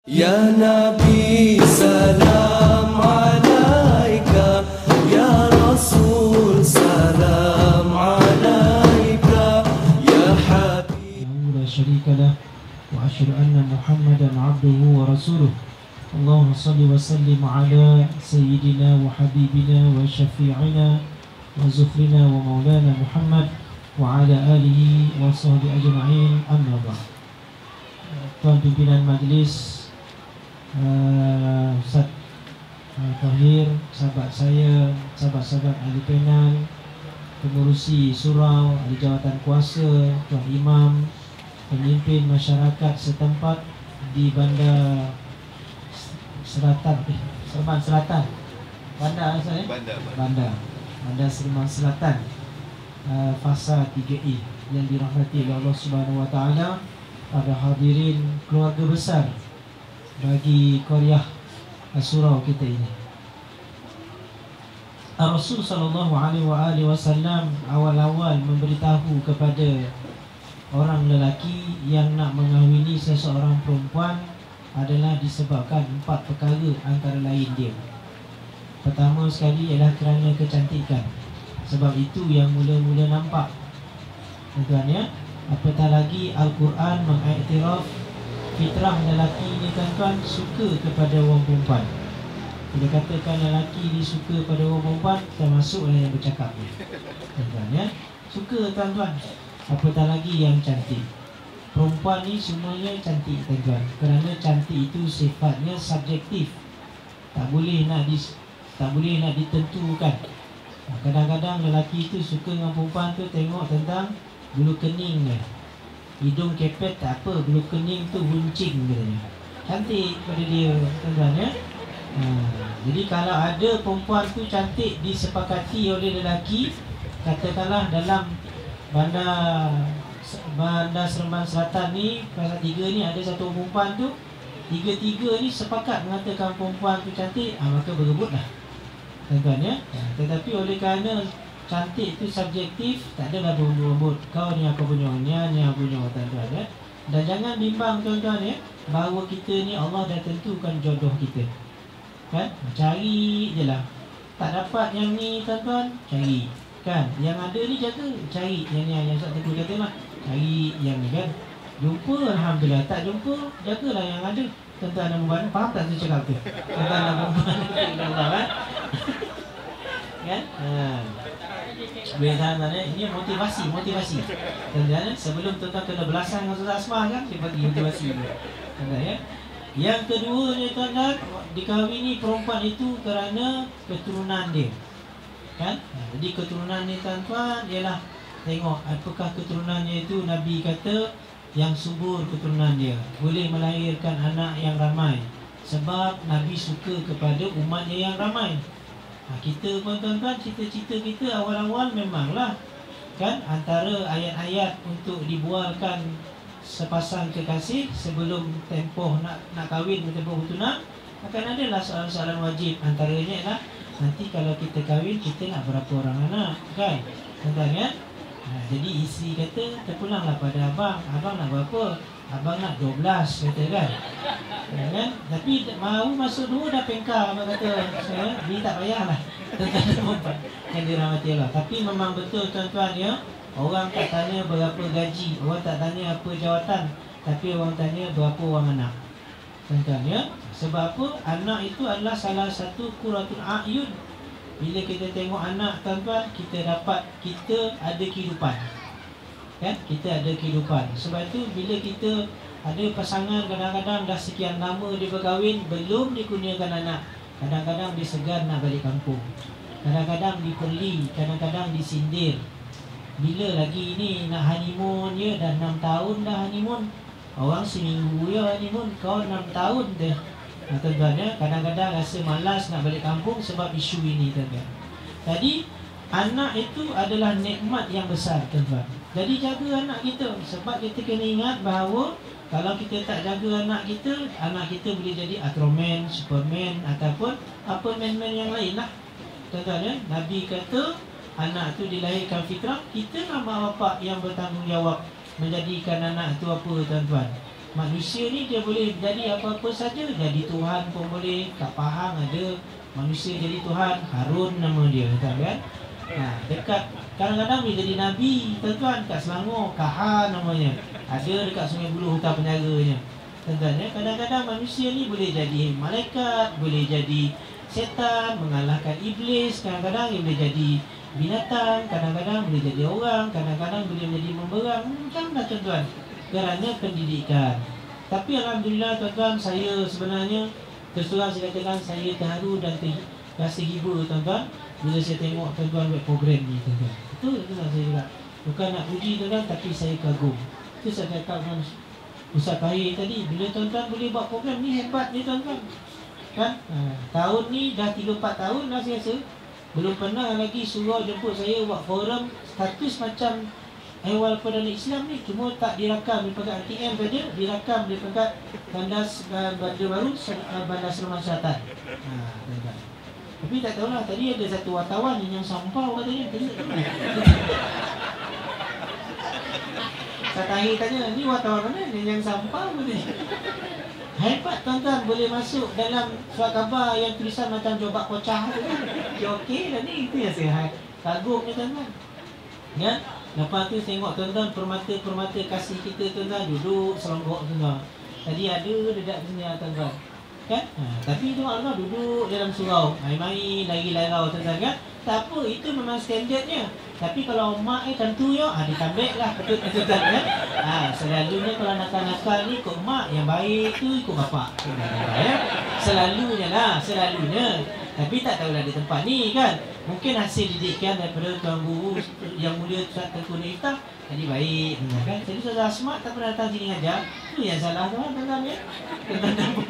Ya Nabi salam alaika, Ya Rasul salam alaika, Ya Habib. La syarika lah wa asyhadu anna Muhammadan abduhu wa rasuluh. Allahumma salli wa sallim ala sayyidina wa habibina wa syafi'ina wa zufrina wa maulana Muhammad wa ala alihi wa sahbihi ajma'in, amma ba'd. Tuan pimpinan majlis, Ustaz Tahir, sahabat saya, sahabat-sahabat ahli penal, pengurusi surau, ahli jawatan kuasa, tuan imam, pemimpin masyarakat setempat di Bandar Seremban Selatan, Bandar Seremban Selatan, Fasa 3E yang dirahmati oleh Allah Subhanahu Wa Taala, pada hadirin keluarga besar bagi Qaryah surau kita ini. Rasul sallallahu alaihi wasallam awal-awal memberitahu kepada orang lelaki yang nak mengahwini seseorang perempuan adalah disebabkan 4 perkara antara lain dia. Pertama sekali ialah kerana kecantikan. Sebab itu yang mula-mula nampak, tuan ya. Apatah lagi Al-Quran mengiktiraf fitrah lelaki ni tuan-tuan suka kepada orang perempuan. Bila katakan lelaki ni suka pada orang perempuan, termasuklah yang bercakap ni, tuan-tuan ya. Suka tuan-tuan. Apatah lagi yang cantik. Perempuan ni semuanya cantik tuan-tuan. Kerana cantik itu sifatnya subjektif, tak boleh nak ditentukan. Kadang-kadang lelaki itu suka dengan perempuan tu tengok tentang bulu kening dia. Hidung kepet tak apa, bulu kening tu buncing katanya. Cantik pada dia tuan-tuan ya. Jadi kalau ada perempuan tu cantik disepakati oleh lelaki, katakanlah dalam Bandar Seremban Selatan ni, Fasa 3 ni ada satu perempuan tu, tiga-tiga ni sepakat mengatakan perempuan tu cantik, maka berebutlah tuan-tuan ya. Tetapi oleh kerana cantik itu subjektif, tak adalah berebut. Kau ni aku punya, ni aku punya tuan-tuan ya. Dan jangan bimbang tuan-tuan ya, bahawa kita ni Allah dah tentukan jodoh kita, kan? Cari je lah. Tak dapat yang ni tuan-tuan, cari, kan? Yang ada ni jaga, cari yang ni. Yang Ustaz Teguh kata lah, cari yang ni kan. Jumpa Alhamdulillah, tak jumpa jagalah yang ada. Tuan-tuan dan puan, faham tak saya cakap tu? Tuan-tuan dan puan, kan? Kan? Tuan-tuan, ini motivasi. Tuan-tuan, sebelum tuan-tuan kena belasan dengan Ustaz Asmah kan, dia bagi motivasi. Tuan-tuan ya. Yang kedua ni tuan-tuan, dikahwini perempuan itu kerana keturunan dia, kan? Jadi keturunan ni tuan-tuan ialah tengok apakah keturunannya itu. Nabi kata yang subur keturunan dia, boleh melahirkan anak yang ramai. Sebab Nabi suka kepada umatnya yang ramai. Kita pun tuan-tuan, cita-cita kita awal-awal memanglah, kan, antara ayat-ayat untuk dibualkan sepasang kekasih sebelum tempoh nak kahwin, tempoh bertunang, akan adalah soalan-soalan wajib. Antaranya adalah nanti kalau kita kahwin, kita nak berapa orang anak, kan, tuan-tuan kan? Jadi isteri kata, terpulanglah pada abang nak berapa? Abang nak 12 kata kan? Kan? Tapi mahu masuk 2 dah pengkar, abang kata. Dia tak payahlah. Yang dirahmati Allah. Tapi memang betul tuan-tuan ya, orang tak tanya berapa gaji, orang tak tanya apa jawatan, tapi orang tanya berapa orang anak, tuan-tuan ya. Sebab apa? Anak itu adalah salah satu qurratul a'yun. Bila kita tengok anak tuan-tuan, kita ada kehidupan, kan? Kita ada kehidupan. Sebab itu bila kita ada pasangan, kadang-kadang dah sekian lama dia berkahwin, belum dikurniakan anak, kadang-kadang dia segan nak balik kampung, kadang-kadang diperli, kadang-kadang disindir. Bila lagi ni nak honeymoon ya, dah 6 tahun dah honeymoon. Orang seminggu ya honeymoon, kau 6 tahun dah. Tuan-tuan ya, kadang-kadang rasa malas nak balik kampung sebab isu ini tuan-tuan. Jadi anak itu adalah nikmat yang besar tuan-tuan. Jadi jaga anak kita. Sebab kita kena ingat bahawa kalau kita tak jaga anak kita boleh jadi Ultraman, Superman, ataupun apa man-man yang lain lah, tuan-tuan ya. Nabi kata anak tu dilahirkan fitrah. Kita lah mak bapak yang bertanggungjawab menjadikan anak tu apa tuan-tuan? manusia ni dia boleh jadi apa-apa saja. Jadi Tuhan pun boleh. Tak faham ada manusia jadi Tuhan. Harun nama dia, tahu kan? Dekat kadang-kadang dia jadi Nabi, tuan-tuan. Kat Selangor, Kahan namanya. Ada dekat Sungai Buloh hutan penjaranya, tuan-tuan ya. Kadang-kadang manusia ni boleh jadi malaikat, boleh jadi setan, mengalahkan iblis. Kadang-kadang dia boleh jadi binatang, kadang-kadang boleh jadi orang, kadang-kadang boleh menjadi memberang. Macam-macam tuan-tuan, kerana pendidikan. Tapi alhamdulillah tuan-tuan, saya sebenarnya terus terang saya katakan, saya terharu dan rasa hibur tuan-tuan bila saya tengok tuan-tuan buat program ni tuan-tuan. Itu saya juga bukan nak puji tuan-tuan, tapi saya kagum. Itu saya cakap dengan Ustaz Tahir tadi, bila tuan-tuan boleh buat program ni, hebat ni tuan-tuan kan? Tahun ni dah 3-4 tahun dah saya rasa. Belum pernah lagi surau jemput saya buat forum status macam Ehwal Perdana Islam ni. Cuma tak dirakam daripada RTM saja, dirakam daripada Bandar Baru, Bandar Seremban Selatan. Tapi tak tahulah, tadi ada satu wartawan yang sampau katanya. Saya tanya, ni wartawan mana yang sampau katanya. Hebat tuan-tuan, boleh masuk dalam surat khabar yang tulisan macam jobak pocah tu kan. Dia okey dah ni, itu yang saya kagum ni tuan-tuan ya. Lepas tu tengok tuan-tuan, permata-permata kasih kita tuan-tuan duduk selonggok tuan-tuan. Tadi ada dekat sini tuan-tuan kan? Tapi tengok tuan duduk dalam surau, main-main, lari-larau tuan-tuan kan. Tak apa, itu memang standardnya. Tapi kalau mak tentu ya, ditambah lah betul tuan kan. Selalunya kalau nakal-nakal ni ikut mak, yang baik tu ikut bapak ya. Selalunya lah, selalunya. Tapi tak tahulah di tempat ni kan. Mungkin hasil didikan daripada tuan guru yang mulia Ustaz Tengku Nur Iftah, jadi baik kan. Jadi Saudara Asmat tak pernah datang sini ngajar. Tu yang salah tuan-tuan ya. Tuan-tuan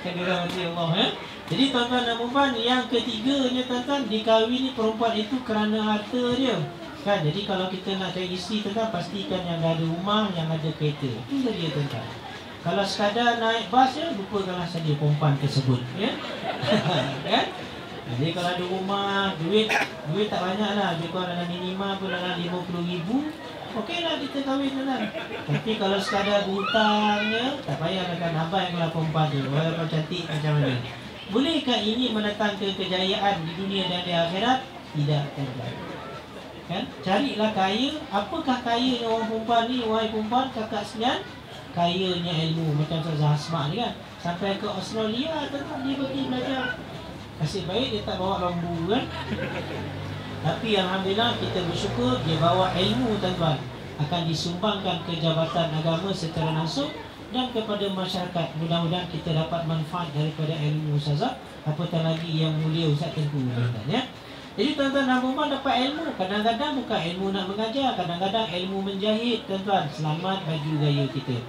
kan dirahmati Allah ya. Jadi tuan-tuan dan puan, yang ketiganya tuan-tuan, dikahwini perempuan itu kerana harta dia kan. Jadi kalau kita nak cari isteri tuan-tuan, pastikan yang ada rumah, yang ada kereta. Itu saja tuan-tuan. Kalau sekadar naik bas ya, lupakanlah saja perempuan tersebut ya. Kan? Jadi kalau ada rumah, duit tak banyak lah. Duit kau dalam minima pun dalam 50,000, okeylah kita kahwin tuan-tuan. Tapi kalau sekadar berhutang ya, tak payah kan abang yang kalau perempuan tu, walaupun cantik macam mana. Bolehkah ini mendatangkan kejayaan di dunia dan di akhirat? Tidak, tuan-tuan. Kan? Carilah kaya. Apakah kayanya orang perempuan ni, wahai perempuan, kakak sekalian? Kayanya ilmu. Macam Ustazah Asma ni kan, sampai ke Australia tuan-tuan, dia pergi belajar. Nasib baik dia tak bawa lembu kan. Tapi alhamdulillah kita bersyukur dia bawa ilmu tuan-tuan, akan disumbangkan ke jabatan agama secara langsung dan kepada masyarakat. Mudah-mudahan kita dapat manfaat daripada ilmu Ustazah, apatah lagi yang mulia Ustaz Tengku tuan-tuan ya. Jadi tuan-tuan dan puan dapat ilmu, kadang-kadang bukan ilmu nak mengajar, kadang-kadang ilmu menjahit tuan-tuan. Selamat baju gaya kita.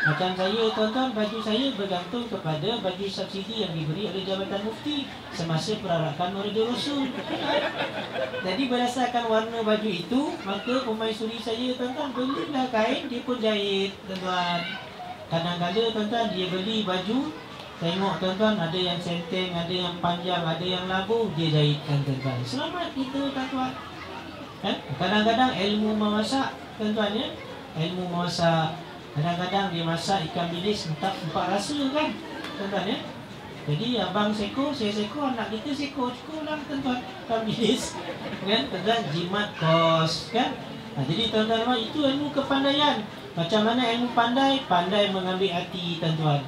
Macam saya tuan-tuan, baju saya bergantung kepada baju subsidi yang diberi oleh Jabatan Mufti semasa perarakan Maulidul Rasul. Jadi berdasarkan warna baju itu, maka pemaisuri saya tuan-tuan belilah kain, dia pun jahit tuan-tuan. Kadang-kadang tuan-tuan dia beli baju, tengok tuan-tuan ada yang senteng, ada yang panjang, ada yang labuh, dia jahitkan tuan-tuan. Selamat kita tuan-tuan. Kadang-kadang ilmu memasak tuan-tuan ya, ilmu memasak. Kadang-kadang dia masak ikan bilis empat rasa kan tuan-tuan ya. Jadi abang seko, saya seko, anak kita seko, cukup lah tuan-tuan, ikan bilis kan, tuan-tuan, jimat kos kan. Jadi tuan-tuan, itu ilmu kepandaian. Macam mana ilmu pandai? Pandai mengambil hati tuan-tuan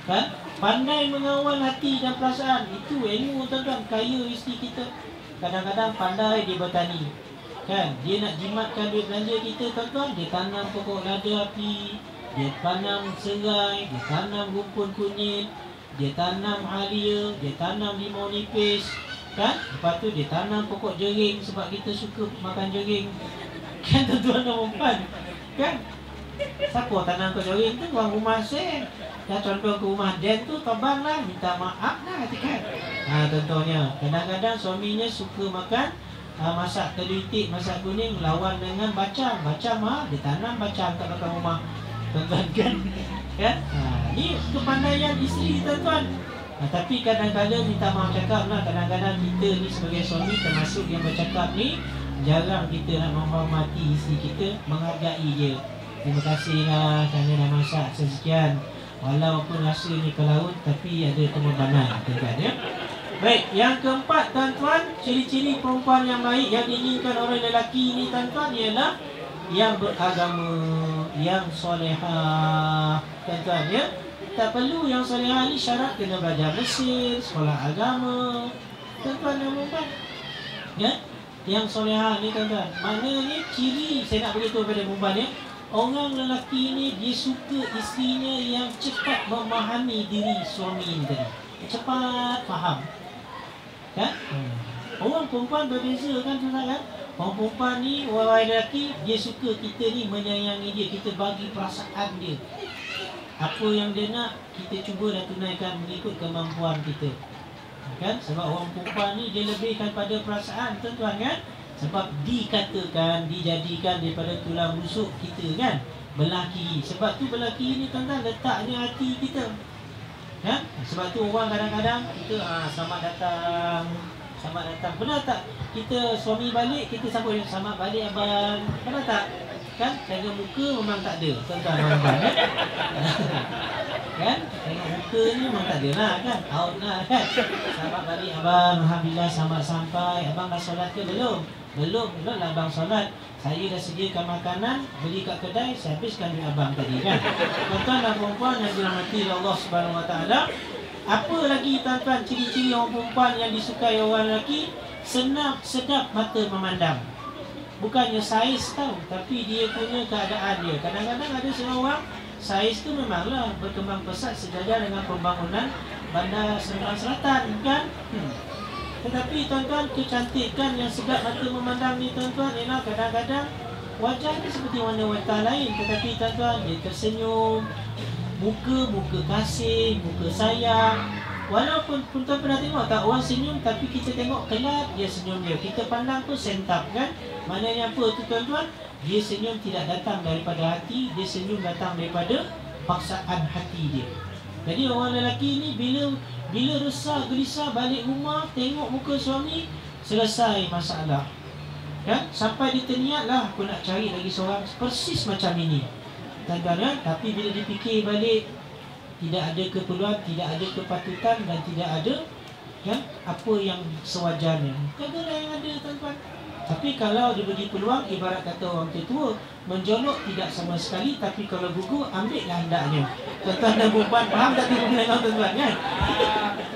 kan, pandai mengawal hati dan perasaan. Itu ilmu tuan-tuan. Kaya isteri kita. Kadang-kadang pandai dia bertani kan, dia nak jimatkan duit belanja kita tuan-tuan, dia tanam pokok lada api, dia tanam serai, dia tanam rumpun kunyit, dia tanam halia, dia tanam limau nipis kan. Lepas tu dia tanam pokok jering sebab kita suka makan jering kan tuan-tuan dan puan kan. Siapa tanam pokok jering tu? Orang rumah saya. Dah condong ke rumah Dan tu, tobang lah, minta maaf lah kan. Contohnya kadang-kadang suaminya suka makan masak telur itik, masak kuning lawan dengan bacang. Bacang dia tanam bacang kat belakang rumah tuan-tuan kan. Ni kepandaian isteri tuan-tuan. Tapi kadang-kadang minta maaf cakap lah, kadang-kadang kita ni sebagai suami termasuk yang bercakap ni, jarang kita nak menghormati isteri kita, menghargai dia terima kasihlah kerana dah masak sesekian. Walaupun rasa ni ke laut, tapi ada pengorbanan, tuan-tuan ya. Baik, yang keempat tuan-tuan, ciri-ciri perempuan yang baik yang diinginkan oleh lelaki ni tuan-tuan ialah yang beragama, yang solehah, tuan-tuan ya. Tak perlu yang solehah ni syarat kena belajar mesin, sekolah agama, tuan-tuan dan puan-puan ya. Yang solehah ni tuan-tuan, maknanya ciri saya nak beritahu kepada perempuan ya, orang lelaki ni dia suka isterinya yang cepat memahami diri suami ni tadi, cepat faham kan. Orang perempuan berbeza kan tuan-tuan kan. Orang perempuan ni, orang lelaki dia suka kita ni menyayangi dia, kita bagi perasaan dia, apa yang dia nak kita cuba dan tunaikan mengikut kemampuan kita kan. Sebab orang perempuan ni dia lebihkan pada perasaan tuan-tuan kan. Sebab dikatakan, dijadikan daripada tulang rusuk kita kan, belah kiri. Sebab tu belah kiri ni tuan-tuan letaknya hati kita kan. Sebab tu orang kadang-kadang kita selamat datang, selamat datang. Pernah tak kita suami balik, kita sambut selamat balik abang? Pernah tak? Kan jaga muka memang tak ada tuan-tuan abang kan. Kan tengok muka ni memang tak ada lah kan, out lah kan. Selamat balik abang, alhamdulillah selamat sampai. Abang dah solat ke belum? Belum lah abang solat. Saya dah sediakan makanan, beli kat kedai, saya habiskan duit abang tadi kan. Tuan-tuan dan puan-puan yang dirahmati Allah Subhanahu Wa Taala, apa lagi tuan-tuan ciri-ciri orang perempuan yang disukai orang lelaki? Senang, sedap mata memandang. Bukannya saiz tau, tapi dia punya keadaan dia. Kadang-kadang ada seorang saiz tu memanglah berkembang pesat sejajar dengan pembangunan Bandar Sengkang Selatan kan. Tetapi tuan-tuan, kecantikan yang sedap mata memandang ni tuan-tuan ialah kadang-kadang wajah ni seperti warna wanita lain, tetapi tuan-tuan dia tersenyum, muka kasih, muka sayang. Walaupun tuan-tuan pernah tengok tak orang senyum tapi kita tengok kelab dia senyum dia, kita pandang tu sentap kan. Maknanya apa tu tuan-tuan? Dia senyum tidak datang daripada hati, dia senyum datang daripada paksaan hati dia. Jadi orang lelaki ni bila resah, gelisah balik rumah, tengok muka suami, selesai masalah kan. Sampai dia terniat lah, aku nak cari lagi seorang persis macam ini tuan-tuan kan. Tapi bila dipikir balik, tidak ada keperluan, tidak ada kepatutan dan tidak ada kan apa yang sewajarnya, kagak yang ada tuan-tuan. Tapi kalau diberi peluang, ibarat kata orang tua, menjolok tidak sama sekali, tapi kalau gugur, ambillah hendaknya. Tuan-tuan dan puan, faham tak tu tuan-tuan kan?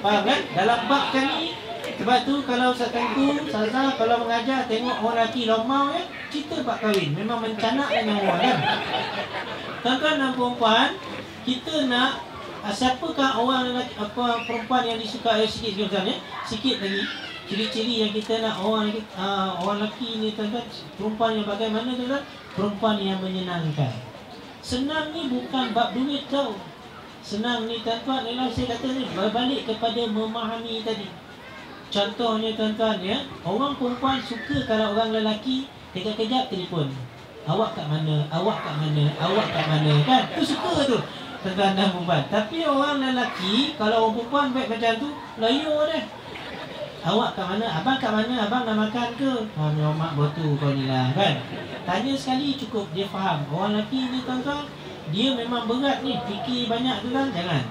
Faham kan? Dalam bab kan ni, sebab tu kalau Ustaz Tengku, Ustazah kalau mengajar, tengok orang lelaki lomau ya, cerita bab kahwin, memang mencanak dengan orang kan? Tuan-tuan dan puan, kita nak siapakah orang lelaki, apa perempuan yang disukai sikit ya? Sikit lagi ciri-ciri yang kita nak orang lelaki ni tuan-tuan, perempuan yang bagaimana tuan-tuan? Perempuan yang menyenangkan. Senang ni bukan bab duit tau. Senang ni tuan-tuan ialah saya kata ni berbalik kepada memahami tadi. Contohnya tuan-tuan ya, orang perempuan suka kalau orang lelaki kejap-kejap telefon. Awak kat mana? Awak kat mana? Awak kat mana? Kan? Tu suka tu tuan-tuan dan perempuan. Tapi orang lelaki kalau orang perempuan baik macam tu, layu deh. Awak kat mana? Abang kat mana? Abang dah makan ke? Mak botu kau ni lah kan. Tanya sekali cukup dia faham. Orang lelaki ni tuan-tuan, dia memang berat ni, fikir banyak tu kan. Jangan.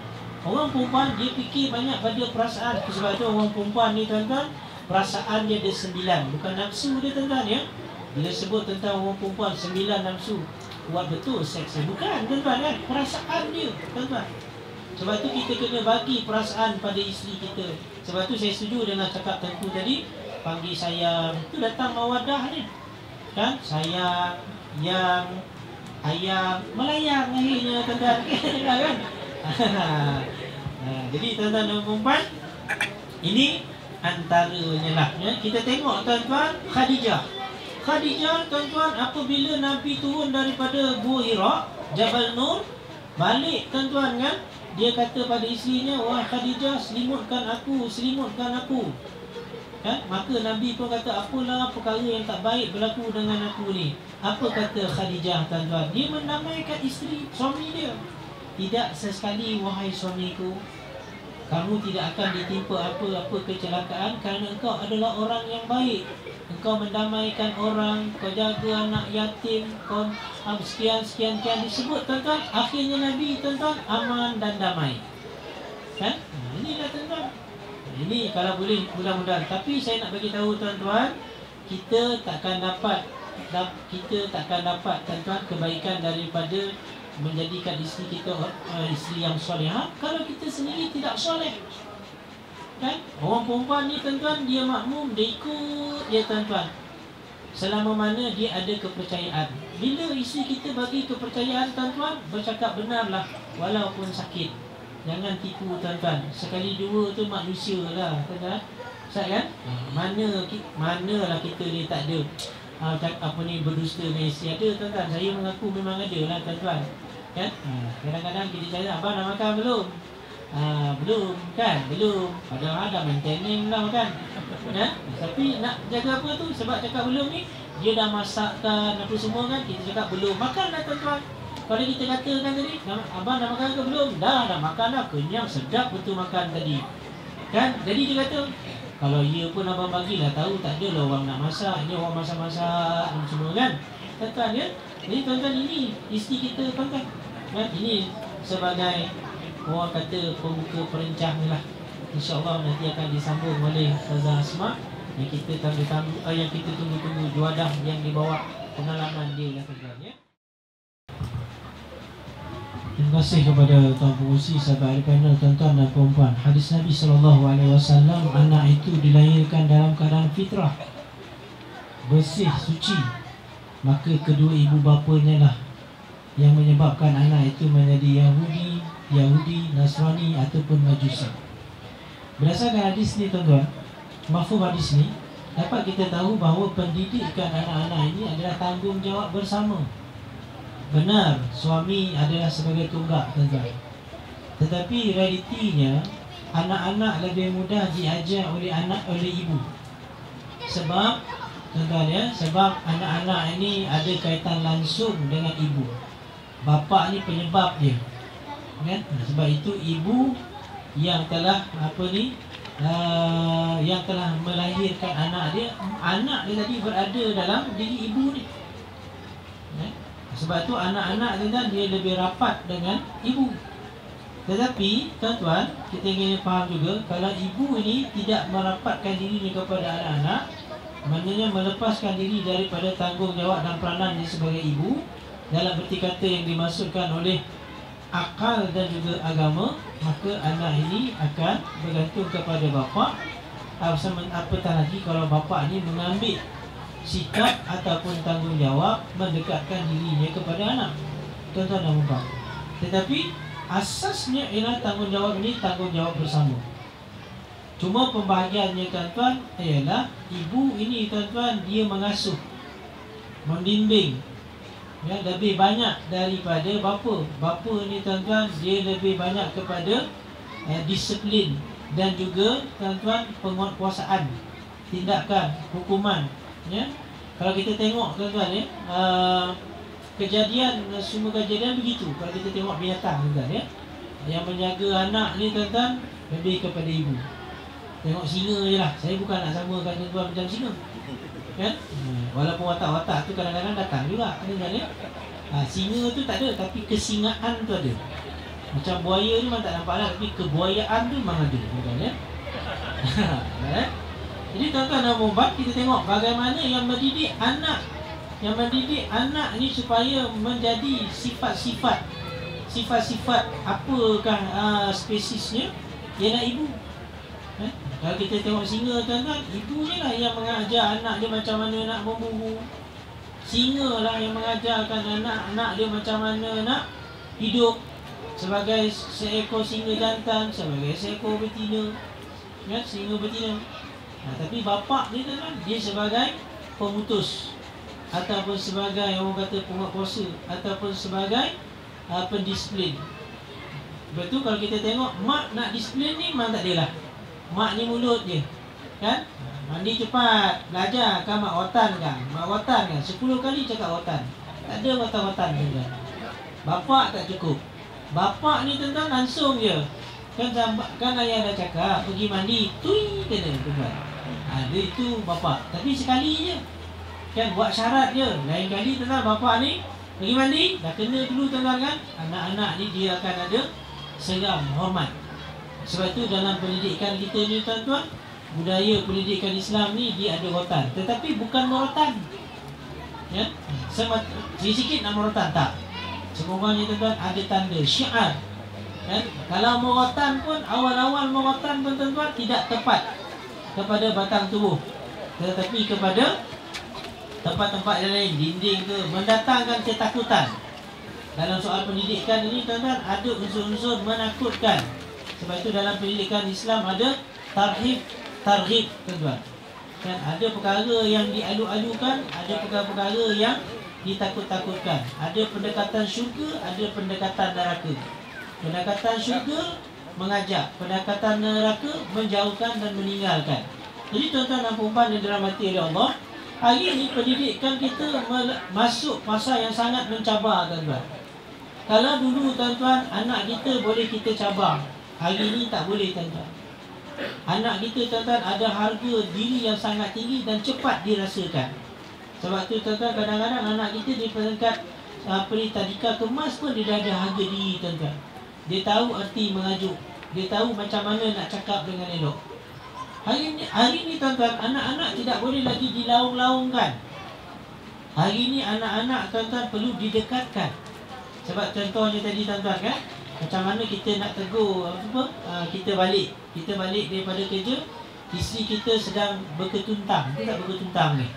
Orang perempuan dia fikir banyak pada perasaan. Sebab tu orang perempuan ni tuan-tuan, perasaan dia ada 9, bukan nafsu dia tuan-tuan ya. Bila sebut tentang orang perempuan 9 nafsu, buat betul seks bukan tuan-tuan kan. Perasaan dia tuan-tuan. Sebab tu kita kena bagi perasaan pada isteri kita. Sebab tu saya setuju dengan cakap Tengku tadi, panggil sayang, tu datang mawadah ni kan. Sayang, yang, ayam, melayang akhirnya tuan-tuan kan. Jadi tuan-tuan dan perempuan, ini antaranya lah ya. Kita tengok tuan-tuan, Khadijah tuan-tuan, apabila Nabi turun daripada Gua Hira, Jabal Nur, balik tuan-tuan kan, dia kata pada isterinya, wah Khadijah, selimutkan aku kan. Maka Nabi pun kata, apalah perkara yang tak baik berlaku dengan aku ni. Apa kata Khadijah tuan-tuan? Dia menamaikan isteri suami dia. Tidak sesekali, wahai suamiku, Kamu tidak akan ditimpa apa-apa kecelakaan kerana engkau adalah orang yang baik. Engkau mendamaikan orang, kau jaga anak yatim, kau sekian disebut tuan-tuan. Akhirnya Nabi tuan-tuan aman dan damai. Kan? Inilah tuan-tuan. Ini kalau boleh mudah-mudahan. Tapi saya nak bagi tahu tuan-tuan, kita takkan dapat tuan-tuan kebaikan daripada menjadikan isteri kita isteri yang solehah kalau kita sendiri tidak soleh. Kan? Orang perempuan ni tuan-tuan, dia makmum, dia ikut dia tuan-tuan, selama mana dia ada kepercayaan. Bila isteri kita bagi kepercayaan tuan-tuan, bercakap benarlah walaupun sakit. Jangan tipu tuan-tuan. Sekali dua tu manusia lah tuan-tuan. Ustaz kan? Manalah kita ni tak ada berdusta dengan isteri. Ada tuan-tuan, saya mengaku memang ada lah tuan-tuan. Kan? Kadang-kadang kita cakap, abang dah makan belum? Belum kan? Belum. Padahal dah maintenance lah makan. Tapi nak jaga apa tu? Sebab cakap belum ni, dia dah masakkan apa semua kan, kita cakap belum. Makan lah tuan-tuan. Kalau kita katakan tadi, abang dah makan ke belum? Dah makan dah. Kenyang, sedap betul makan tadi. Kan? Jadi dia kata, kalau ia pun abang bagilah tahu, tak adalah orang nak masak. Ini orang masak-masak semua kan? Tuan-tuan ya? Jadi tuan-tuan, ini isteri kita tuan-tuan. Kan? Ini sebagai orang kata pembuka perencah ni lah. InsyaAllah nanti akan disambung oleh Ustazah Asma yang kita tunggu-tunggu juadah yang dibawa pengalaman dia lah tuan-tuan ya. Terima kasih kepada tuan pengurusi, sahabat panel, tuan-tuan dan perempuan. Hadis Nabi SAW, anak itu dilahirkan dalam keadaan fitrah, bersih, suci. Maka kedua ibu bapanya lah yang menyebabkan anak itu menjadi Yahudi, Nasrani ataupun Majusi. Berdasarkan hadis ni tuan-tuan, mafhum hadis ni, dapat kita tahu bahawa pendidikan anak-anak ini adalah tanggungjawab bersama. Benar, suami adalah sebagai tunggak tuan-tuan. Tetapi realitinya, anak-anak lebih mudah diajar oleh ibu. Sebab tuan-tuan ya, sebab anak-anak ini ada kaitan langsung dengan ibu. Bapa ni penyebab dia. Kan? Sebab itu ibu yang telah yang telah melahirkan anak dia tadi berada dalam diri ibu ni. Kan? Sebab tu anak-anak tuan-tuan dia lebih rapat dengan ibu. Tetapi tuan-tuan, kita ingin faham juga, kalau ibu ini tidak merapatkan dirinya kepada anak-anak, maknanya melepaskan diri daripada tanggungjawab dan peranan dia sebagai ibu dalam berti kata yang dimaksudkan oleh akal dan juga agama, maka anak ini akan bergantung kepada bapa. Apatah lagi kalau bapa ini mengambil sikap ataupun tanggungjawab mendekatkan dirinya kepada anak, tuan-tuan dan puan. Tetapi asasnya ialah tanggungjawab ini tanggungjawab bersama. Cuma pembahagiannya tuan-tuan ialah ibu ini tuan-tuan, dia mengasuh, membimbing ya, lebih banyak daripada bapa. Bapa ni tuan-tuan, dia lebih banyak kepada disiplin dan juga tuan-tuan penguatkuasaan, tindakan, hukuman ya. Kalau kita tengok tuan-tuan ya, semua kejadian begitu. Kalau kita tengok binatang tuan-tuan ya, yang menjaga anak ni tuan-tuan lebih kepada ibu. Tengok singa je lah. Saya bukan nak samakan tuan-tuan macam singa kan? Walaupun watak-watak tu kadang-kadang datang juga tuan-tuan ya. Singa tu tak ada, tapi kesingaan tu ada. Macam buaya ni memang tak nampak lah, tapi kebuayaan tu memang ada tuan-tuan ya. Jadi tuan-tuan dan puan, kita tengok bagaimana yang mendidik anak ni supaya menjadi sifat-sifat apakah spesiesnya, ialah ibu. Kalau kita tengok singa tuan-tuan, ibunya lah yang mengajar anak dia macam mana nak memburu. Singa lah yang mengajarkan anak dia macam mana nak hidup sebagai seekor singa jantan, sebagai seekor betina ya, singa betina. Tapi bapa ni tuan-tuan, dia sebagai pemutus ataupun sebagai orang kata penguatkuasa ataupun sebagai pendisiplin. Betul, kalau kita tengok mak nak disiplin ni memang tak adalah. Mak ni mulut je kan, mandi cepat, belajar kan, mak watan kan, 10 kali cakap watan, tak ada watan-watan tuan-tuan. Bapa tak cukup. Bapa ni tuan-tuan langsung je Kan ayah dah cakap pergi mandi, tui kena tuan. Dia itu bapa. Tapi sekali je. Kan buat syarat je. Lain kali tuan bapa ni pergi mandi dah kena dulu tuan kan. Anak-anak ni dia akan ada seram hormat. Sebab tu dalam pendidikan kita ni tuan-tuan, budaya pendidikan Islam ni dia ada rotan, tetapi bukan morotan. Ya. Sikit nak morotan tak. Semuanya tuan-tuan ada tanda syiar. Kan? Kalau morotan pun, awal-awal morotan pun tuan-tuan tidak tepat kepada batang tubuh, tetapi kepada tempat-tempat yang lain, dinding ke, mendatangkan ketakutan. Dalam soal pendidikan ini tuan-tuan ada unsur-unsur menakutkan. Sebab itu dalam pendidikan Islam ada tarhib tuan-tuan. Kan ada perkara yang dialu-alukan, ada perkara-perkara yang ditakut-takutkan. Ada pendekatan syurga, ada pendekatan neraka. Pendekatan syurga mengajak, pendekatan neraka menjauhkan dan meninggalkan. Jadi tuan-tuan dan puan yang dirahmati oleh Allah, hari ini pendidikan kita masuk masa yang sangat mencabar tuan-tuan. Kalau dulu tuan-tuan anak kita boleh kita cabar, hari ini tak boleh tuan-tuan. Anak kita tuan-tuan ada harga diri yang sangat tinggi dan cepat dirasakan. Sebab tu tuan-tuan kadang-kadang anak kita di peringkat tadika kemas pun dia dah ada harga diri tuan-tuan. Dia tahu arti mengajuk, dia tahu macam mana nak cakap dengan elok. Hari ini tuan-tuan, anak-anak tidak boleh lagi dilaung-laungkan. Hari ini anak-anak tuan-tuan perlu didekatkan. Sebab contohnya tadi tuan-tuan kan, macam mana kita nak tegur kita balik daripada kerja, isteri kita sedang berketuntang. Kita tak berketuntang ni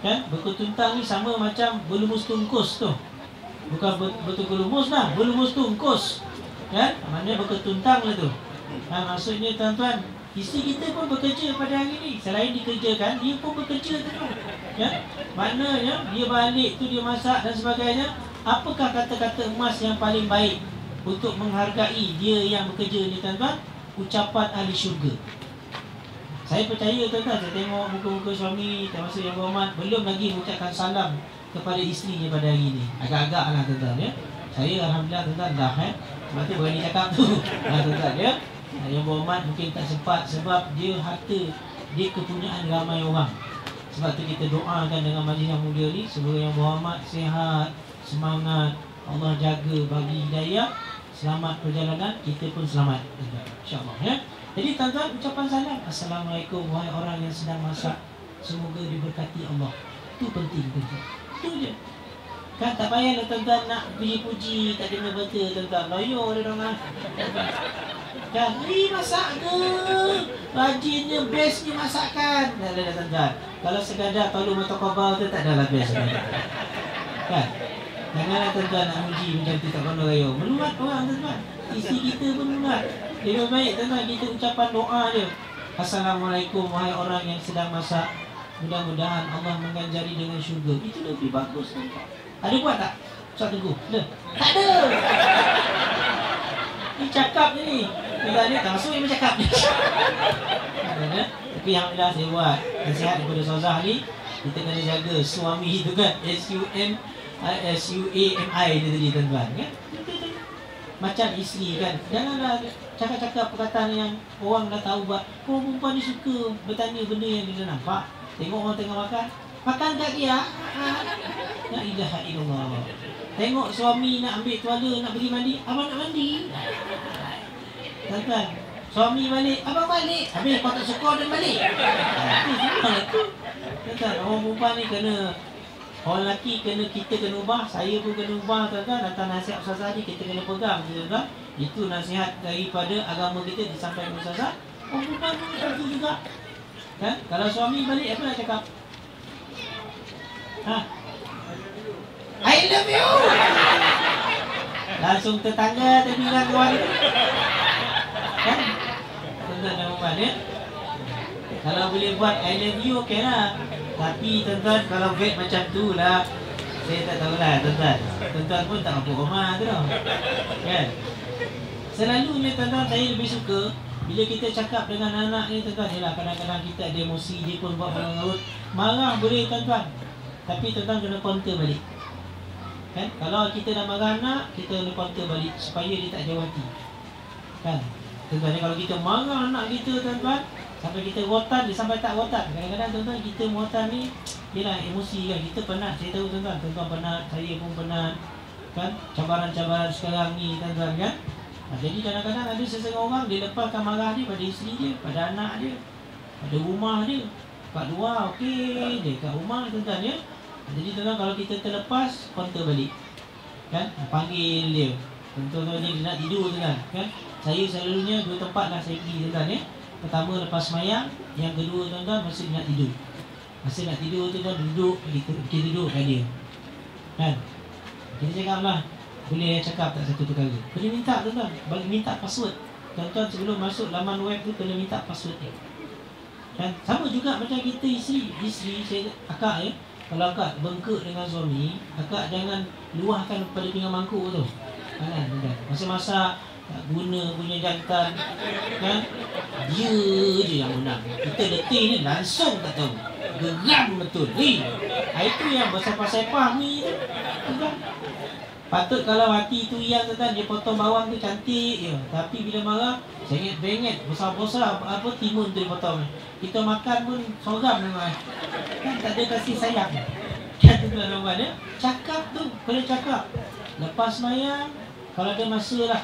kan, berketuntang ni sama macam berlumus tungkus tu. Bukan bertungkus lah, berlumus tungkus kan, mana berketuntang lah tu. Maksudnya tuan-tuan, isteri kita pun bekerja pada hari ni. Selain dikerjakan, dia pun bekerja tu kan. Maknanya dia balik tu, dia masak dan sebagainya. Apakah kata-kata emas yang paling baik untuk menghargai dia yang bekerja ni tuan-tuan? Ucapan ahli syurga. Saya percaya tuan-tuan, saya tengok muka-muka suami termasuk yang berhormat belum lagi mengucapkan salam kepada isterinya pada hari ni. Agak-agak lah tuan-tuan ya. Saya alhamdulillah tuan-tuan dah sebab tu berani cakap tu. Tuan-tuan ya. Yang berhormat mungkin tak sempat sebab dia harta, dia kepunyaan ramai orang. Sebab tu kita doakan dengan majlis yang mulia ni, semoga yang berhormat sihat, semangat, Allah jaga, bagi hidayah, selamat perjalanan, kita pun selamat insya-Allah ya. Jadi tuan-tuan, ucapan salam, Assalamualaikum wahai orang yang sedang masak, semoga diberkati Allah. Itu penting tuan-tuan. Itu je. Kan tak payahlah tuan-tuan nak puji-puji, tak kena betul tuan-tuan. Loyo dia orang. Kan, ni masak ke? Rajinnya, bestnya masakan. Tak ada tuan-tuan. Kalau sekadar tolong motokobal tu tak adalah best. Kan? Janganlah tuan-tuan nak muji macam tu, tak kena raya. Meluat orang tuan-tuan. Isi kita pun meluat. Lebih baik tuan-tuan kita ucapan doa dia. Assalamualaikum wahai orang yang sedang masak, mudah-mudahan Allah mengganjari dengan syurga. Itu lebih bagus tuan-tuan. Ada buat tak? Ustaz Teguh? Ada? Tak ada. Ni cakap je ni. Bila dia tak masuk yang bercakap ni. Tapi alhamdulillah saya buat nasihat daripada Ustazah ni. Kita kena jaga suami tu kan. SUAMI dia tadi tuan-tuan kan. Macam isteri kan. Janganlah cakap-cakap perkataan yang orang dah tahu buat. Oh, perempuan ni suka bertanya benda yang dia nampak. Tengok orang tengah makan. Makan tak dia? La ilaha illallah. Tengok suami nak ambil tuala, nak pergi mandi. Abang nak mandi. Tuan-tuan, suami balik, abang balik. Habis kau tak suka dan balik. Itu semua tu. Tuan-tuan, orang perempuan ni kena, orang lelaki kena, kita kena ubah. Saya pun kena ubah tuan-tuan. Datang nasihat Ustazah ni kita kena pegang tuan-tuan. Itu nasihat daripada agama kita disampaikan Ustazah. Orang perempuan pun begitu juga. Kan? Kalau suami balik apa nak cakap? I love you. Langsung tetangga terbilang keluar itu. Kan? Tuan-tuan dan puan ya. Kalau boleh buat I love you okey lah. Tapi tuan-tuan kalau vet macam tu lah, saya tak tahulah tuan-tuan. Tuan-tuan pun tak mampu rumah tu tau. Kan? Selalunya tuan-tuan saya lebih suka bila kita cakap dengan anak ni tuan-tuan. Yalah kadang-kadang kita ada emosi, dia pun buat mengarut. Marah boleh tuan-tuan, tapi tuan-tuan kena counter balik. Kan? Kalau kita nak marah anak, kita kena counter balik supaya dia tak jauh hati. Kan? tuan-tuan, kalau kita marah anak kita tuan-tuan, sampai kita rotan dia sampai tak rotan. Kadang-kadang tuan-tuan kita rotan ni ialah emosi kan. Kita penat, saya tahu tuan-tuan, tuan-tuan penat, saya pun penat kan. Cabaran-cabaran sekarang ni tuan-tuan kan. Jadi kadang-kadang ada sesetengah orang dia lepaskan marah dia pada isteri dia, pada anak dia, pada rumah dia. Kat luar okey je, kat rumah tuan-tuan ya. Jadi tuan-tuan kalau kita terlepas, konter balik kan, panggil dia. Tuan-tuan ni nak tidur tuan-tuan kan. Saya selalunya dua tempat lah saya pergi tuan-tuan ya. Pertama lepas semayang, yang kedua tuan-tuan masa nak tidur. Masa nak tidur tuan-tuan duduk, kita duduk kat dia kan. Kita cakap lah, boleh cakap tak satu perkara. Boleh minta tuan-tuan, bagi minta password. Tuan-tuan sebelum masuk laman web tu kena minta password dia. Dan sama juga macam kita isteri saya, akak ya. Kalau akak bengkak dengan suami, akak jangan luahkan pada pinggan mangkuk tu. Kan? Masa-masa tak guna punya jantan kan, dia je yang menang. Kita letih ni langsung tak tahu, geram betul. Itu yang bersepah-sepah ni kan. Patut kalau hati tu yang tuan, dia potong bawang tu cantik je. Tapi bila marah, sengit-bengit, besar-besar apa timun tu dipotong. Kita makan pun soram memang kan, tak ada kasih sayang kan tuan-tuan ya. Cakap tu, kena cakap lepas semayang kalau ada masa lah.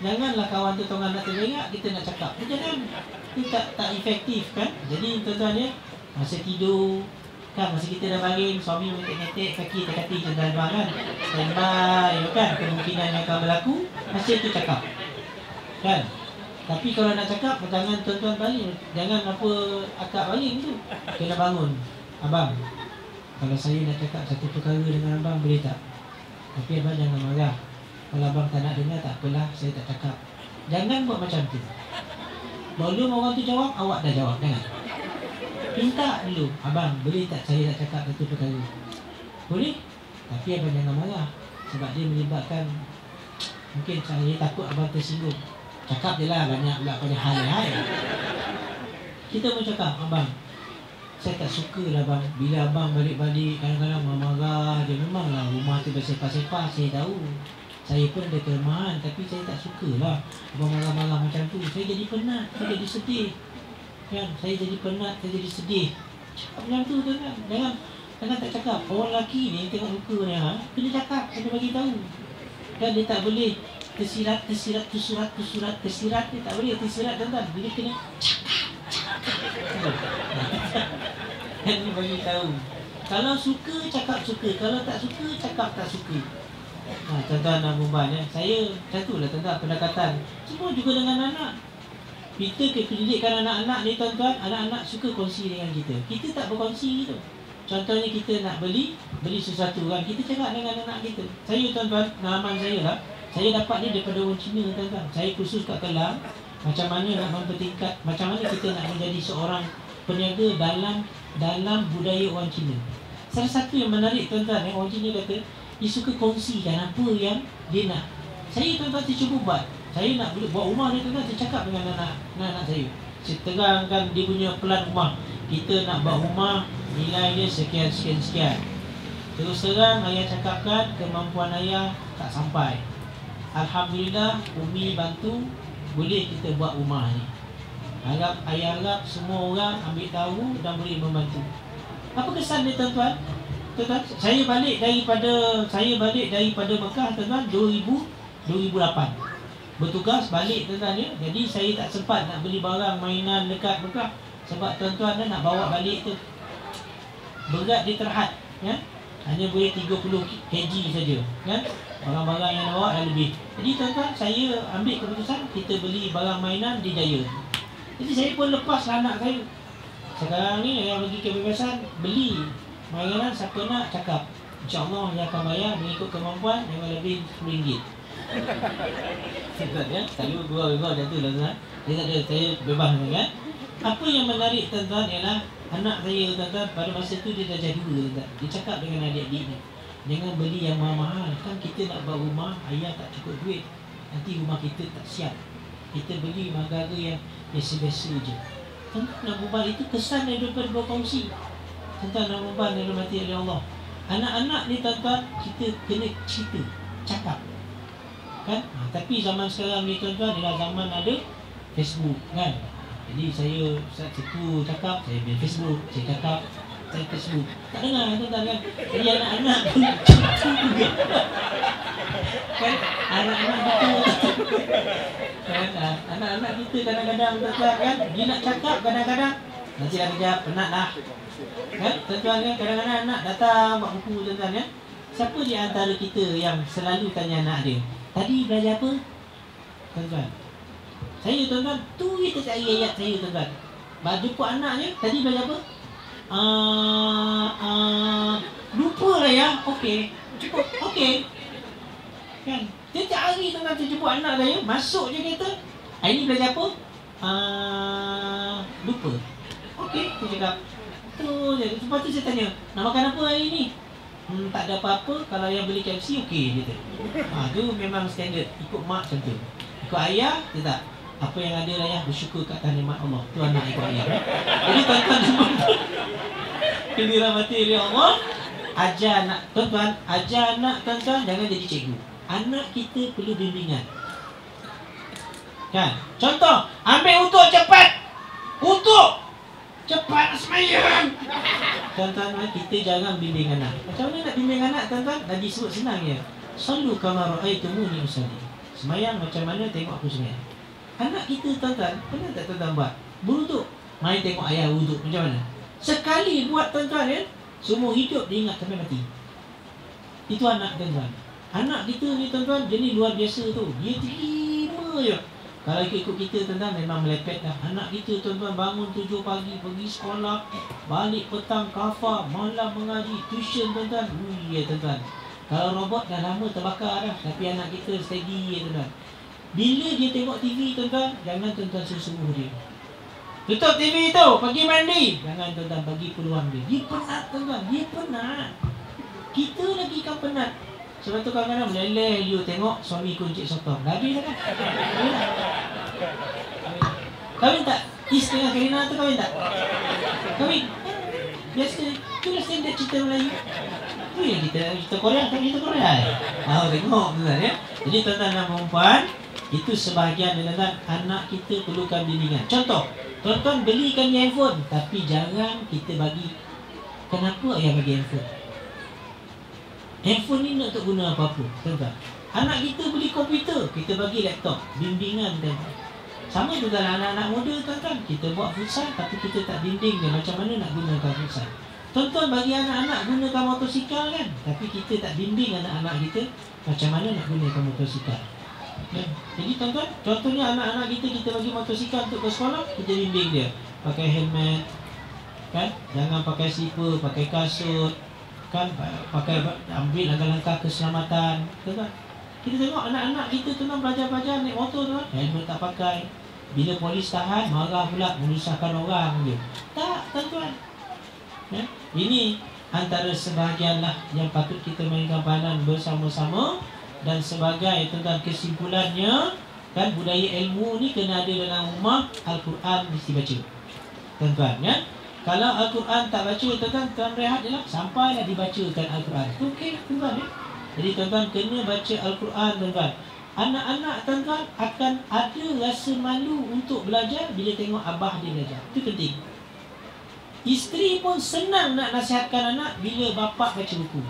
Janganlah kawan tu tengah nak terlengak, kita nak cakap. Jangan, itu tak efektif kan. Jadi tuan-tuan ya, masa tidur kan, masa kita dah baring, suami mengetik-ngetik kaki terkati macam kan, standby kan, kemungkinan yang akan berlaku. Masa itu cakap kan. Tapi kalau nak cakap, jangan tuan-tuan baling. Jangan apa akak baling tu, kena bangun. Abang, kalau saya nak cakap satu perkara dengan abang, boleh tak? Tapi abang jangan marah. Kalau abang tak nak dengar, tak apalah, saya tak cakap. Jangan buat macam tu. Belum orang tu jawab, awak dah jawab. Jangan. Minta dulu, abang boleh tak saya nak cakap satu perkara? Boleh. Tapi abang jangan marah, sebab dia melibatkan, mungkin saya takut abang tersinggung. Cakap je lah, banyak pula pada hal-hal. Kita pun cakap, abang, saya tak suka lah bang, bila abang balik-balik kadang-kadang marah dia. Memanglah rumah tu bersepah-sepah, saya tahu. Saya pun ada kelemahan, tapi saya tak suka lah abang marah-marah macam tu. Saya jadi penat, saya jadi sedih kan. Saya jadi penat, saya jadi sedih. Cakap macam tu kan. Jangan tak cakap. Orang lelaki ni tengok muka ni kena cakap, kena bagi tahu kan. Dia tak boleh tersirat dia tak boleh tersirat tuan-tuan. Dia kena cakap kan, dia bagi tahu. Kalau suka cakap suka, kalau tak suka cakap tak suka. Tuan-tuan dan puan ya, saya satulah tuan-tuan pendekatan semua juga dengan anak. Kita pendidikkan anak-anak ni tuan-tuan, anak-anak suka kongsi dengan kita. Kita tak berkongsi gitu. Contohnya kita nak beli sesuatu kan, kita cakap dengan anak kita. Saya tuan-tuan, pengalaman saya lah, saya dapat ni daripada orang Cina tuan-tuan. Saya kursus kat Kelang, macam mana nak mempertingkat, macam mana kita nak menjadi seorang peniaga dalam budaya orang Cina. Salah satu yang menarik tuan-tuan, orang Cina kata dia suka kongsikan apa yang dia nak. Saya tuan-tuan saya cuba buat. Saya nak buat rumah ni tuan-tuan, saya cakap dengan anak saya. Saya terangkan dia punya plan rumah. Kita nak buat rumah, nilai dia sekian. Terus terang ayah cakapkan kemampuan ayah tak sampai. Alhamdulillah Umi bantu, boleh kita buat rumah ni. Ayah harap semua orang ambil tahu dan boleh membantu. Apa kesan dia tuan-tuan? Tuan-tuan, saya balik daripada Mekah tuan-tuan 2008. Bertugas balik tuan-tuan ya. Jadi saya tak sempat nak beli barang mainan dekat Mekah sebab tuan-tuan nak bawa balik tu berat dia terhad ya. Hanya boleh 30 kg saja kan. Barang-barang yang nak bawa dah lebih. Jadi tuan-tuan, saya ambil keputusan kita beli barang mainan di Jaya. Jadi saya pun lepas anak saya. Sekarang ni yang bagi kebebasan, beli mainan siapa nak cakap. InsyaAllah dia akan bayar mengikut kemampuan, jangan lebih RM10. Tuan-tuan ya, selalu gurau-gurau macam tu lah tuan. Saya bebas kan. Apa yang menarik tuan-tuan ialah anak saya tuan-tuan, pada masa tu dia dah jadi 2 tuan-tuan. Dia cakap dengan adik-adik ni, jangan beli yang mahal-mahal. Kan kita nak buat rumah, ayah tak cukup duit, nanti rumah kita tak siap. Kita beli negara yang biasa-biasa je. Tuan-tuan dan puan, itu kesan daripada berkongsi. Tuan-tuan dan puan yang dirahmati oleh Allah, anak-anak ni tuan-tuan, kita kena cerita, cakap kan. Tapi zaman sekarang ni tuan-tuan adalah zaman ada Facebook kan. Jadi saya satu cakap, saya main Facebook, saya cakap, saya Facebook. Tak dengar tuan-tuan kan. Jadi anak-anak pun macam juga. Kan anak-anak kita kan, anak-anak kita kadang-kadang tuan-tuan kan, dia nak cakap kadang-kadang nanti dah kejap, penat lah kan tuan-tuan kan. Kadang-kadang anak datang buat buku tuan-tuan kan. Siapa di antara kita yang selalu tanya anak dia, tadi belajar apa tuan-tuan? Saya tuan-tuan, tu kita cari ayat saya tuan-tuan. Jumpa anaknya, tadi belajar apa? Lupa lah ya. Okey, cukup, okey kan. Dia cari tuan-tuan, dia jumpa anak saya, masuk je kereta, hari ni belajar apa? Lupa. Okey, dia cakap tu je. Lepas tu saya tanya, nak makan apa hari ni? Tak ada apa-apa, kalau yang beli KFC okey dia kata. Tu memang standard, ikut mak macam tu. Ikut ayah, dia tak. Apa yang ada ayah, bersyukur kat atas nikmat Allah. Tu anak ikut ayah. Jadi tuan-tuan yang dirahmati oleh Allah, ajar anak tuan-tuan, ajar anak tuan-tuan jangan jadi cikgu. Anak kita perlu bimbingan. Kan? Contoh, ambil untuk cepat. Untuk cepat semayang. Tuan-tuan, kita jangan bimbing anak. Macam mana nak bimbing anak tuan-tuan? Nabi sebut senang je. Sallu kama ra'aitumuni usalli. Semayang macam mana tengok aku semayang. Anak kita tuan-tuan, pernah tak tuan-tuan buat? Berwuduk, main tengok ayah wuduk macam mana? Sekali buat tuan-tuan ya, semua hidup dia ingat sampai mati. Itu anak tuan-tuan. Anak kita ni tuan-tuan, dia ni luar biasa tu. Dia terima je. Kalau ikut kita tuan-tuan memang melepet dah. Anak kita tuan-tuan bangun 7 pagi pergi sekolah, balik petang kafar, malam mengaji, tuition tuan-tuan. Ya tuan-tuan. Kalau robot dah lama terbakar dah, tapi anak kita steady ya tuan-tuan. Bila dia tengok TV tuan-tuan, jangan tuan-tuan suruh dia. Tutup TV tu, pergi mandi. Jangan tuan-tuan bagi peluang dia. Dia penat tuan-tuan, dia penat. Kita lagi kan penat. Sebab tu kadang-kadang meleleh you tengok suami kuncit sotong. Dah habis dah kan? Kahwin tak? Isteri dengan Karina tu kahwin tak? Kahwin? Biasa. Itulah standard cerita Melayu. Itu yang kita Korea, kan kita Korea. Tengok tuan-tuan ya. Jadi tuan-tuan dan perempuan, itu sebahagian tuan-tuan, anak kita perlukan bimbingan. Contoh, tuan-tuan belikan dia handphone, tapi jangan kita bagi. Kenapa ayah bagi handphone? Handphone ni nak untuk guna apa-apa, tuan-tuan. Anak kita beli komputer, kita bagi laptop. Bimbingan tuan-tuan. Sama juga anak-anak muda tuan-tuan. Kita buat futsal, tapi kita tak bimbing dia macam mana nak gunakan futsal. Tuan-tuan bagi anak-anak gunakan motosikal kan, tapi kita tak bimbing anak-anak kita macam mana nak gunakan motosikal. Ya. Jadi tuan-tuan, contohnya anak-anak kita bagi motosikal untuk ke sekolah, kita bimbing dia. Pakai helmet, kan? Jangan pakai slipper, pakai kasut, kan? Pakai, ambil langkah-langkah keselamatan, tuan-tuan. Kita tengok anak-anak kita tuan-tuan belajar-belajar naik motor tuan, helmet tak pakai. Bila polis tahan, marah pula, menyusahkan orang je. Tak, tuan-tuan. Ya? Ini antara sebahagian lah yang patut kita mainkan peranan bersama-sama. Dan sebagai tuan-tuan kesimpulannya, kan budaya ilmu ni kena ada dalam rumah. Al-Quran mesti baca, tuan-tuan ya. Kalau Al-Quran tak baca tuan-tuan, tuan rehat je lah sampailah dibacakan Al-Quran. Itu okey tuan-tuan ya. Jadi tuan-tuan kena baca Al-Quran tuan-tuan. Anak-anak tuan-tuan akan ada rasa malu untuk belajar bila tengok abah dia belajar. Itu penting. Isteri pun senang nak nasihatkan anak bila bapa baca buku.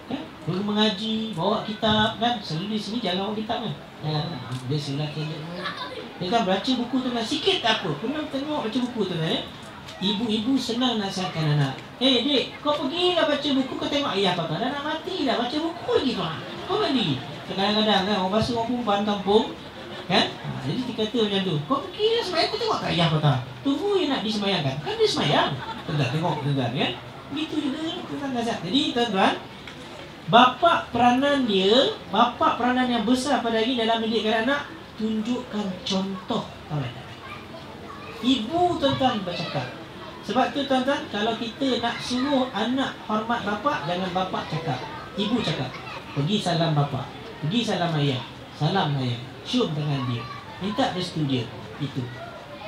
Kan? Pergi mengaji, bawa kitab kan. Selalu di sini jangan bawa kitab kan. Dia surat dia kan baca buku tu kan. Sikit tak apa. Pernah tengok baca buku tu kan ya. Ibu-ibu senang nasihatkan anak. Dek, kau pergi lah baca buku. Kau tengok ayah kau dah nak mati dah. Baca buku lagi kau balik. Kadang-kadang kan orang bahasa orang perempuan kampung kan. Jadi dia kata macam tu. Kau pergi lah semayang. Kau tengok tak ayah kau tak. Tunggu yang nak disemayangkan. Kan dia semayang. Tuan-tuan tengok tuan-tuan kan. Begitu juga tuan-tuan nasihat. Jadi tuan-tuan, bapa peranan dia, bapa peranan yang besar pada hari dalam mendidikkan anak, tunjukkan contoh tauladan. Ibu tuan-tuan bercakap. Sebab tu tuan-tuan, kalau kita nak suruh anak hormat bapa, jangan bapa cakap, ibu cakap. Pergi salam bapa, pergi salam ayah, salam ayah, cium tangan dia, minta restu dia. Itu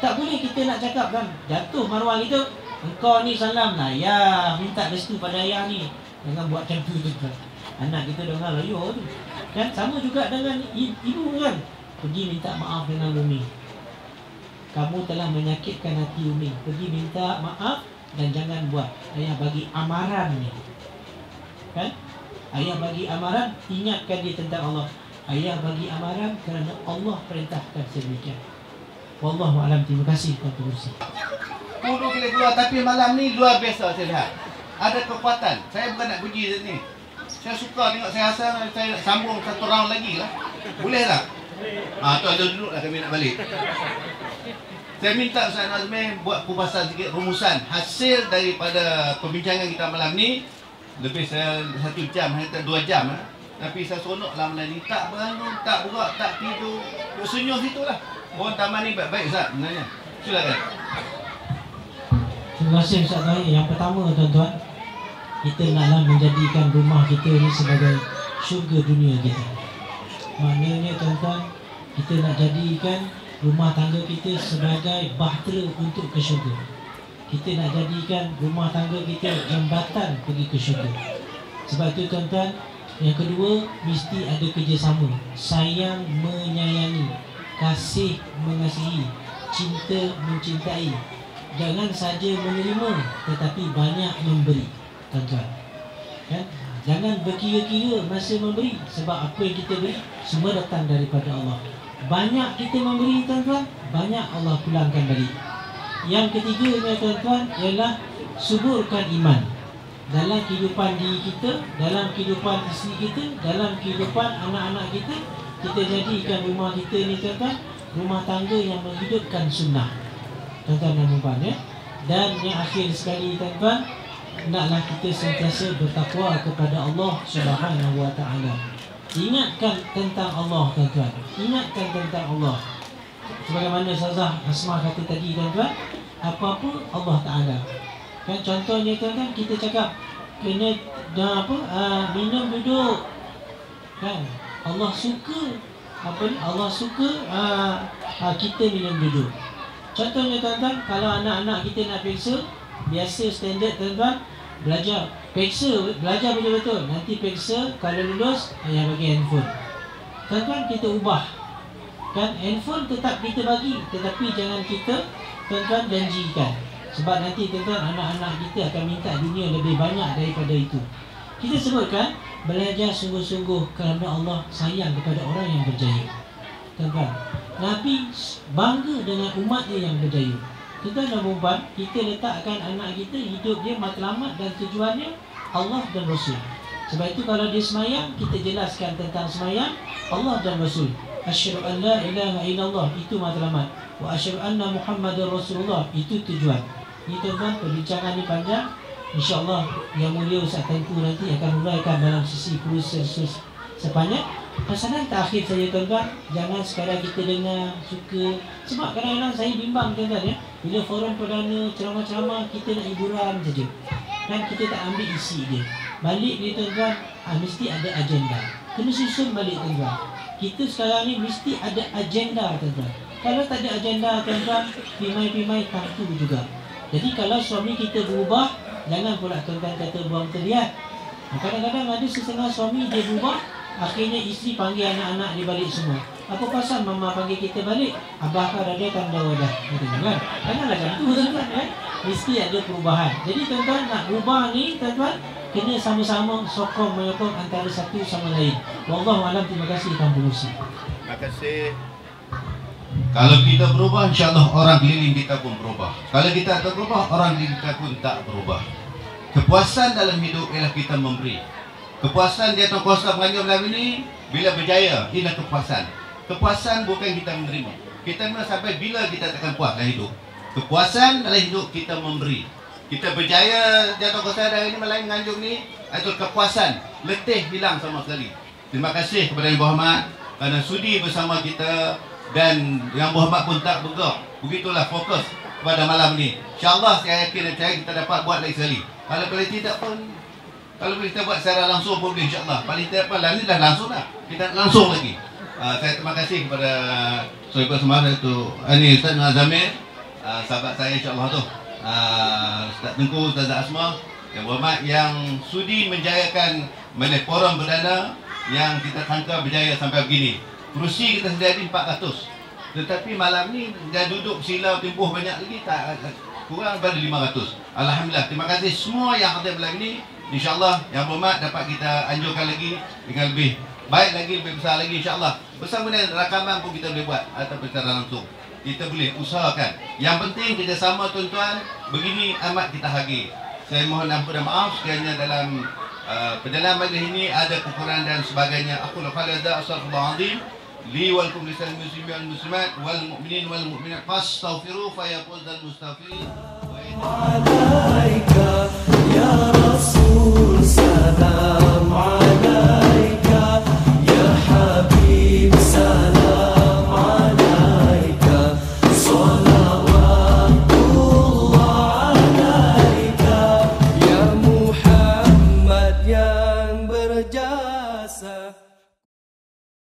tak boleh kita nak cakap kan, jatuh maruah kita. Engkau ni salam lah ya, minta restu pada ayah ni. Jangan buat macam tu tuan-tuan. Anak kita dengar layu tu. Dan sama juga dengan ibu kan. Pergi minta maaf dengan umi. kamu telah menyakitkan hati Umi. Pergi minta maaf dan jangan buat. Ayah bagi amaran ni. Kan? Ayah bagi amaran, ingatkan dia tentang Allah. Ayah bagi amaran kerana Allah perintahkan sedemikian. Wallahu a'lam. Terima kasih Tuan Pengurusi. Kudu boleh keluar, tapi malam ni luar biasa saya lihat. Ada kekuatan. Saya bukan nak puji ni. Saya suka tengok, saya rasa saya nak sambung satu round lagi lah. Boleh tak? Tu ada duduk lah, kami nak balik. Saya minta Ustaz Nazmi buat kupasan sikit rumusan hasil daripada perbincangan kita malam ni. Lebih saya 1 jam, hampir 2 jam lah. Tapi saya seronok lah malam ni. Tak bangun, tak berak, tak tidur. Duk senyum situ lah. Orang taman ni baik-baik Ustaz sebenarnya. Silakan. Terima kasih Ustaz Tahir. Yang pertama tuan-tuan, kita naklah menjadikan rumah kita ni sebagai syurga dunia kita. Maknanya tuan-tuan, kita nak jadikan rumah tangga kita sebagai bahtera untuk ke syurga. Kita nak jadikan rumah tangga kita jambatan pergi ke syurga. Sebab itu tuan-tuan, yang kedua, mesti ada kerjasama. Sayang menyayangi, kasih mengasihi, cinta mencintai. Jangan saja menerima, tetapi banyak memberi, tuan-tuan. Kan? Jangan berkira-kira masa memberi, sebab apa yang kita beri semua datang daripada Allah. Banyak kita memberi tuan-tuan, banyak Allah pulangkan balik. Yang ketiganya tuan-tuan ialah suburkan iman dalam kehidupan diri kita, dalam kehidupan isteri kita, dalam kehidupan anak-anak kita. Kita jadikan rumah kita ni tuan-tuan rumah tangga yang menghidupkan sunnah, tuan-tuan dan puan ya. Dan yang akhir sekali tuan-tuan, hendaklah kita sentiasa bertakwa kepada Allah Subhanahu wa taala. Ingatkan tentang Allah tuan-tuan. Ingatkan tentang Allah. Sebagaimana Ustazah Asma kata tadi tuan-tuan, apa-apa Allah Taala. Kan contohnya tuan-tuan, kita cakap kena minum duduk. Kan? Allah suka apa ni? Allah suka kita minum duduk. Contohnya tuan-tuan, kalau anak-anak kita nak periksa, biasa standard tuan-tuan, belajar betul-betul. Nanti periksa, kalau lulus ayah bagi handphone. Tuan-tuan, kita ubah. Kan handphone tetap kita bagi, tetapi jangan kita tuan-tuan janjikan. Sebab nanti tuan-tuan anak-anak kita akan minta dunia lebih banyak daripada itu. Kita sebutkan belajar sungguh-sungguh kerana Allah sayang kepada orang yang berjaya. Tuan-tuan, Nabi bangga dengan umatnya yang berjaya. Tuan-tuan dan puan, kita letakkan anak kita hidup dia matlamat dan tujuannya Allah dan Rasul. Sebab itu kalau dia semayang, kita jelaskan tentang semayang Allah dan Rasul. Asyhadu an la ilaha illallah, itu matlamat. Wa asyhadu anna Muhammadar Rasulullah, itu tujuan. Ini tuan-tuan, perbincangan ni panjang. InsyaAllah Yang Mulia Ustaz Tengku nanti akan uraikan dalam sisi kursus sepanjang. Pesanan terakhir saya tuan-tuan, jangan sekadar kita dengar, suka. Sebab kadang-kadang saya bimbang tuan-tuan ya, bila forum perdana, ceramah-ceramah, kita nak hiburan saja. Dan kita tak ambil isi dia. Balik dia tuan-tuan, mesti ada agenda. Kena susun balik tuan-tuan. Kita sekarang ni mesti ada agenda tuan-tuan. Kalau tak ada agenda tuan-tuan, pimai-pimai taktu juga. Jadi kalau suami kita berubah, jangan pula tuan-tuan kata buang terlihat. Kadang-kadang ada setengah suami dia berubah, akhirnya isteri panggil anak-anak dia balik semua. Apa pasal mama panggil kita balik? Abah kau dah tanda wadah. Kan? Janganlah macam tu tuan-tuan kan? Mesti ada perubahan. Jadi tuan-tuan nak berubah ni tuan-tuan, kena sama-sama sokong menyokong antara satu sama lain. Wallahualam. Terima kasih Tuan Pengurusi. Terima kasih. Kalau kita berubah, insyaAllah orang keliling kita pun berubah. Kalau kita tak berubah, orang keliling kita pun tak berubah. Kepuasan dalam hidup ialah kita memberi. Kepuasan di atas kuasa pengajian malam ini, bila berjaya, inilah kepuasan. Kepuasan bukan kita menerima. Kita menerima sampai bila kita takkan puas dalam hidup. Kepuasan dalam hidup kita memberi. Kita berjaya di atas kuasa hari ini malam Nganjuk ni, itu kepuasan. Letih hilang sama sekali. Terima kasih kepada Yang Berhormat kerana sudi bersama kita. Dan Yang Berhormat pun tak bergerak. Begitulah fokus pada malam ni. InsyaAllah saya yakin dan percaya kita dapat buat lagi sekali. Kalau tidak pun, kalau kita buat secara langsung pun boleh insyaAllah. Paling tidak apa, ni dah langsung dah. Kita langsung lagi. Saya terima kasih kepada sahabat semua itu ini Ustaz Nazamir, sahabat saya insyaAllah tu, Ustaz Tengku, Ustaz Asma, Yang Berhormat yang sudi menjayakan forum perdana yang kita sangka berjaya sampai begini. Kerusi kita sediakan 400. Tetapi malam ni dah duduk sila tempoh banyak lagi, tak kurang pada 500. Alhamdulillah, terima kasih semua yang hadir malam ini. InsyaAllah yang berhormat dapat kita anjurkan lagi dengan lebih baik lagi, lebih besar lagi insyaAllah. Bersama dengan rakaman pun kita boleh buat ataupun secara langsung. Kita boleh usahakan. Yang penting kita sama tuan-tuan, begini amat kita hargai. Saya mohon ampun dan maaf sekiranya dalam perjalanan majlis ini ada kekurangan dan sebagainya. Aku laqad hadza astaghfirullahalazim li wal kum lisal muslimin wal muslimat wal mu'minin wal mu'minat fastaghfiru fa yaqul dzal mustaghfirin. alaika